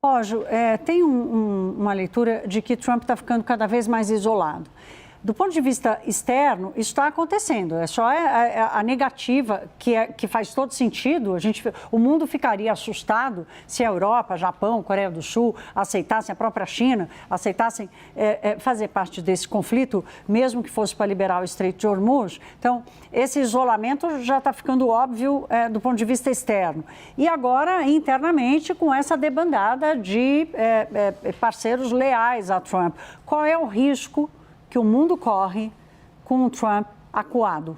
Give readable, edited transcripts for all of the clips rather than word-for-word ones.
Rojo, tem uma leitura de que Trump está ficando cada vez mais isolado. Do ponto de vista externo, isso está acontecendo. É só a negativa que faz todo sentido. O mundo ficaria assustado se a Europa, Japão, Coreia do Sul aceitassem, a própria China, aceitassem fazer parte desse conflito, mesmo que fosse para liberar o Estreito de Hormuz. Então, esse isolamento já está ficando óbvio do ponto de vista externo. E agora, internamente, com essa debandada de parceiros leais a Trump. Qual é o risco que o mundo corre com o Trump acuado?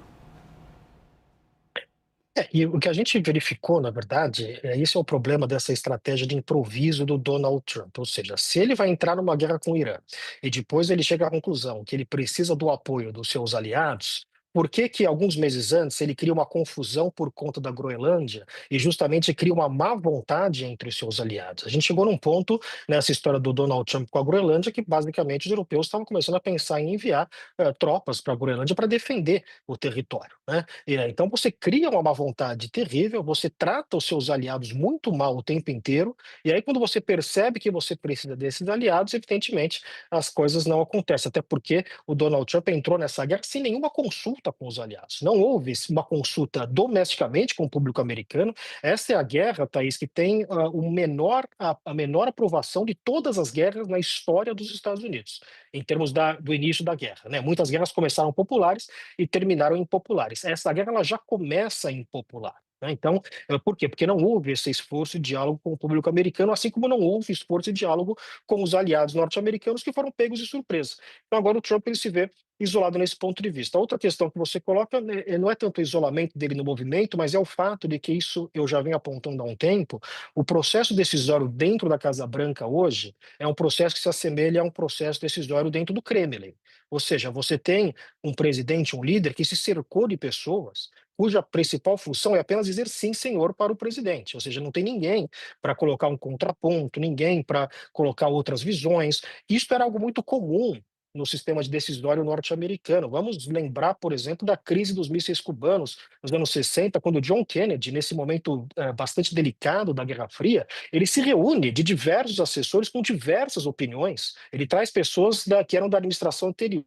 E o que a gente verificou, na verdade, esse é o problema dessa estratégia de improviso do Donald Trump. Ou seja, se ele vai entrar numa guerra com o Irã e depois ele chega à conclusão que ele precisa do apoio dos seus aliados, por que que alguns meses antes ele cria uma confusão por conta da Groenlândia e justamente cria uma má vontade entre os seus aliados? A gente chegou num ponto nessa história do Donald Trump com a Groenlândia que basicamente os europeus estavam começando a pensar em enviar tropas para a Groenlândia para defender o território, né? Então você cria uma má vontade terrível, você trata os seus aliados muito mal o tempo inteiro, e aí quando você percebe que você precisa desses aliados, evidentemente as coisas não acontecem, até porque o Donald Trump entrou nessa guerra sem nenhuma consulta com os aliados. Não houve uma consulta domesticamente com o público americano. Essa é a guerra, Thaís, que tem a menor aprovação de todas as guerras na história dos Estados Unidos, em termos do início da guerra, né? Muitas guerras começaram populares e terminaram impopulares. Essa guerra ela já começa impopular, né? Então, por quê? Porque não houve esse esforço de diálogo com o público americano, assim como não houve esforço de diálogo com os aliados norte-americanos que foram pegos de surpresa. Então, agora o Trump ele se vê isolado nesse ponto de vista. Outra questão que você coloca né, não é tanto o isolamento dele no movimento, mas é o fato de que isso eu já venho apontando há um tempo. O processo decisório dentro da Casa Branca hoje é um processo que se assemelha a um processo decisório dentro do Kremlin. Ou seja, você tem um presidente, um líder que se cercou de pessoas cuja principal função é apenas dizer sim, senhor, para o presidente. Ou seja, não tem ninguém para colocar um contraponto, ninguém para colocar outras visões. Isso era algo muito comum no sistema de decisório norte-americano. Vamos lembrar, por exemplo, da crise dos mísseis cubanos nos anos 60, quando John Kennedy, nesse momento bastante delicado da Guerra Fria, ele se reúne de diversos assessores com diversas opiniões. Ele traz pessoas que eram da administração anterior,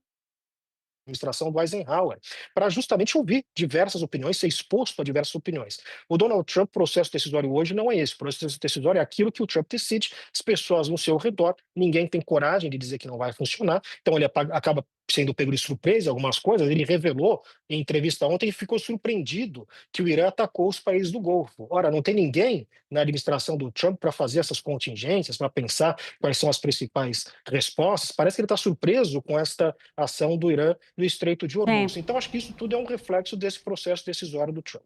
administração do Eisenhower, para justamente ouvir diversas opiniões, ser exposto a diversas opiniões. O Donald Trump, processo decisório hoje não é esse. O processo decisório é aquilo que o Trump decide, as pessoas no seu redor, ninguém tem coragem de dizer que não vai funcionar, então ele acaba sendo pego de surpresa algumas coisas. Ele revelou em entrevista ontem que ficou surpreendido que o Irã atacou os países do Golfo. Ora, não tem ninguém na administração do Trump para fazer essas contingências, para pensar quais são as principais respostas. Parece que ele está surpreso com esta ação do Irã no Estreito de Sim. Hormuz. Então, acho que isso tudo é um reflexo desse processo decisório do Trump.